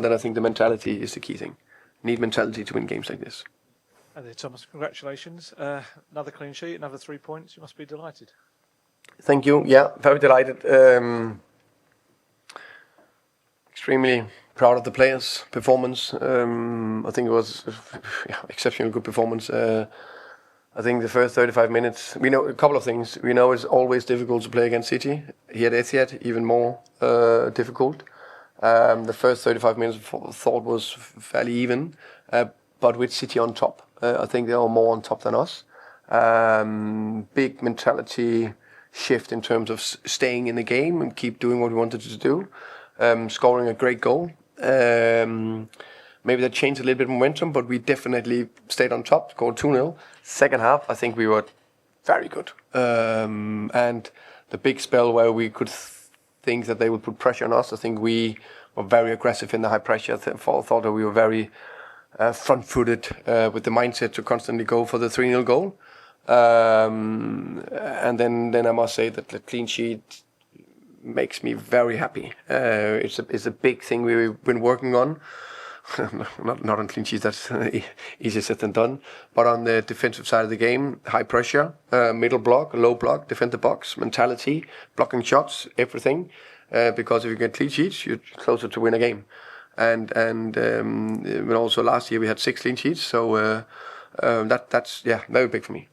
Then I think the mentality is the key thing. Need mentality to win games like this. And then, Thomas, congratulations. Another clean sheet, another 3 points. You must be delighted. Thank you. Yeah, very delighted. Extremely proud of the players' performance. I think it was exceptionally good performance. I think the first 35 minutes, we know a couple of things. We know it's always difficult to play against City. Here at Etihad, even more difficult. The first 35 minutes I thought was fairly even, but with City on top. I think they are more on top than us. Big mentality shift in terms of staying in the game and keep doing what we wanted to do. Scoring a great goal. Maybe that changed a little bit of momentum, but we definitely stayed on top, scored 2-0. Second half, I think we were very good. And the big spell where we could think that they would put pressure on us, I think we were very aggressive in the high pressure. I thought that we were very front-footed with the mindset to constantly go for the 3-0 goal. And then I must say that the clean sheet makes me very happy. It's a big thing we've been working on. not on clean sheets, that's easier said than done. But on the defensive side of the game, high pressure, middle block, low block, defend the box, mentality, blocking shots, everything. Because if you get clean sheets, you're closer to win a game. And also last year we had 6 clean sheets, so that's very big for me.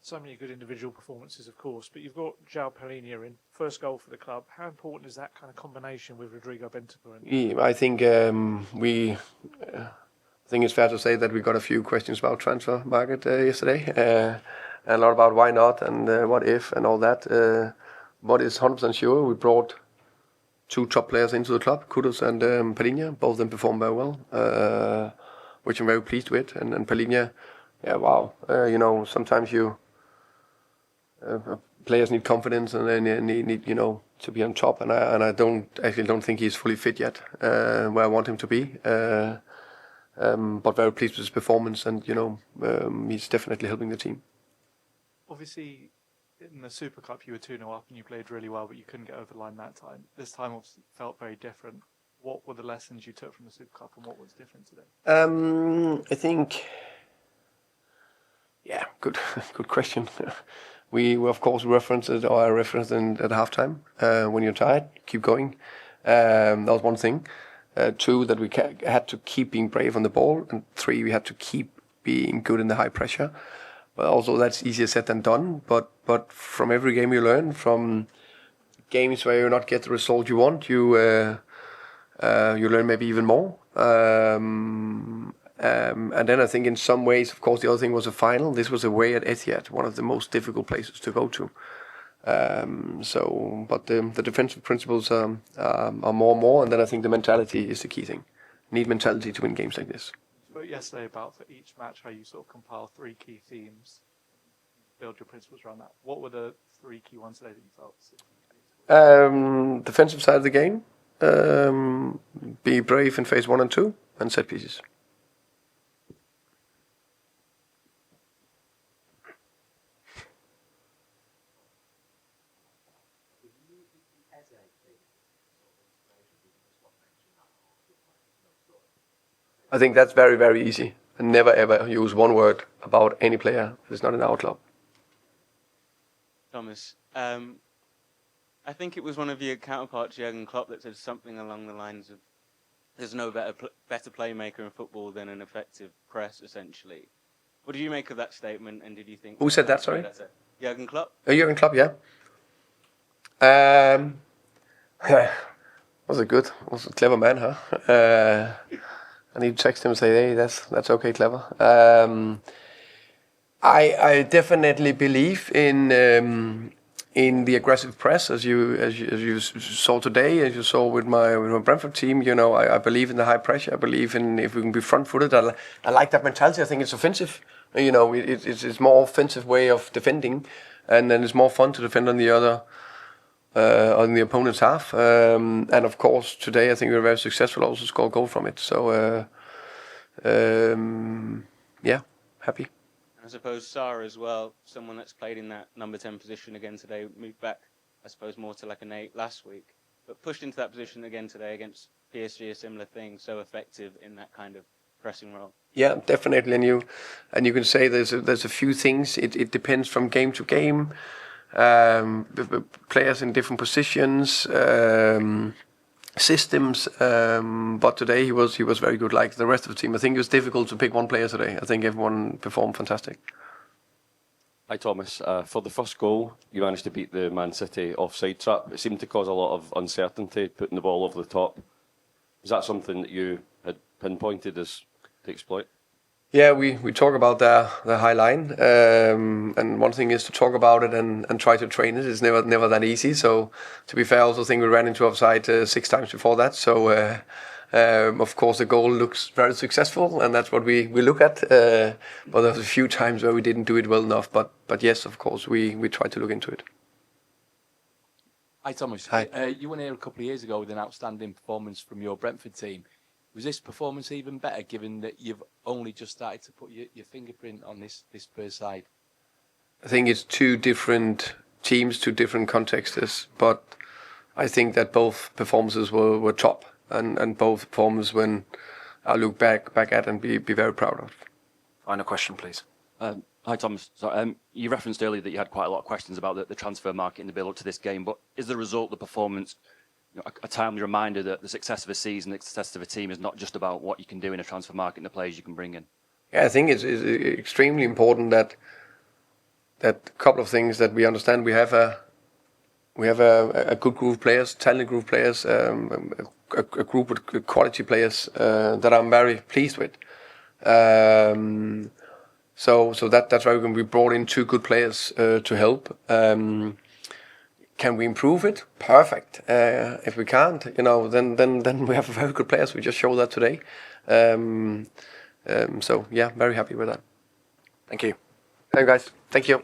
So many good individual performances, of course, but you've got João Palhinha in, first goal for the club. How important is that kind of combination with Rodrigo Bentancur? I think I think it's fair to say that we got a few questions about transfer market yesterday, and a lot about why not and what if and all that. What is 100% sure, we brought 2 top players into the club, Kudus and Palhinha. Both of them performed very well, which I'm very pleased with. And Palhinha, wow, sometimes players need confidence and they need to be on top, and I don't think he's fully fit yet where I want him to be. But very pleased with his performance, and he's definitely helping the team. Obviously, in the Super Cup you were 2-0 up and you played really well, but you couldn't get over the line that time. This time obviously felt very different. What were the lessons you took from the Super Cup and what was different today? I think, good question. We of course referenced it, or I referenced it at halftime. When you're tired, keep going. That was one thing. 2, that we had to keep being brave on the ball, and 3, we had to keep being good in the high pressure. But also that's easier said than done. But from every game you learn, from games where you not get the result you want, you learn maybe even more. And then I think in some ways, of course, the other thing was a final. This was away at Etihad, one of the most difficult places to go to. But the defensive principles are more and more, and then I think the mentality is the key thing. Need mentality to win games like this. You spoke yesterday about for each match how you sort of compile 3 key themes, build your principles around that. What were the 3 key ones today that you felt? Defensive side of the game, be brave in phase 1 and 2, and set pieces. I think that's very, very easy. And never ever use one word about any player that is not in our club. Thomas, I think it was one of your counterparts, Jurgen Klopp, that said something along the lines of there's no better playmaker in football than an effective press, essentially. What do you make of that statement, and did you think... Who said that, sorry? Jurgen Klopp? Jurgen Klopp, yeah. Was a clever man, huh? I need to text him and say, hey, that's okay, clever. I definitely believe in the aggressive press, as you saw today, as you saw with my Brentford team. I believe in the high pressure. I believe in if we can be front-footed. I like that mentality. I think it's offensive. It's more offensive way of defending, and then it's more fun to defend on the other. On the opponent's half, and of course today I think we were very successful. Also score a goal from it. So happy. I suppose Sarr as well, someone that's played in that number 10 position again today, moved back, I suppose, more to like an 8 last week, but pushed into that position again today against PSG a similar thing, so effective in that kind of pressing role? Yeah, definitely. And you can say there's a few things. It depends from game to game. Players in different positions, systems. But today he was very good. Like the rest of the team, I think it was difficult to pick one player today. I think everyone performed fantastic. Hi Thomas. For the first goal, you managed to beat the Man City offside trap. It seemed to cause a lot of uncertainty, putting the ball over the top. Is that something that you had pinpointed as to exploit? Yeah, we talk about the high line, and one thing is to talk about it and try to train it. It's never that easy. So to be fair, I also think we ran into offside 6 times before that. So of course the goal looks very successful, and that's what we look at. But there's a few times where we didn't do it well enough. But yes, of course we try to look into it. Hi Thomas. Hi. You were here a couple of years ago with an outstanding performance from your Brentford team. Was this performance even better, given that you've only just started to put your fingerprint on this first side? I think it's 2 different teams, 2 different contexts, but I think that both performances were top, and both performances when I look back at and be very proud of. Final question, please. Hi Thomas. So, you referenced earlier that you had quite a lot of questions about the transfer market in the build-up to this game, but is the result, the performance, a timely reminder that the success of a season, the success of a team is not just about what you can do in a transfer market and the players you can bring in? Yeah, I think it's extremely important that a couple of things that we understand. We have a good group of players, talented group of players, a group with quality players that I'm very pleased with. So that's why we brought in 2 good players to help. Can we improve it? Perfect. If we can't, then we have very good players. We just showed that today. So yeah, very happy with that. Thank you. Thank you guys. Thank you.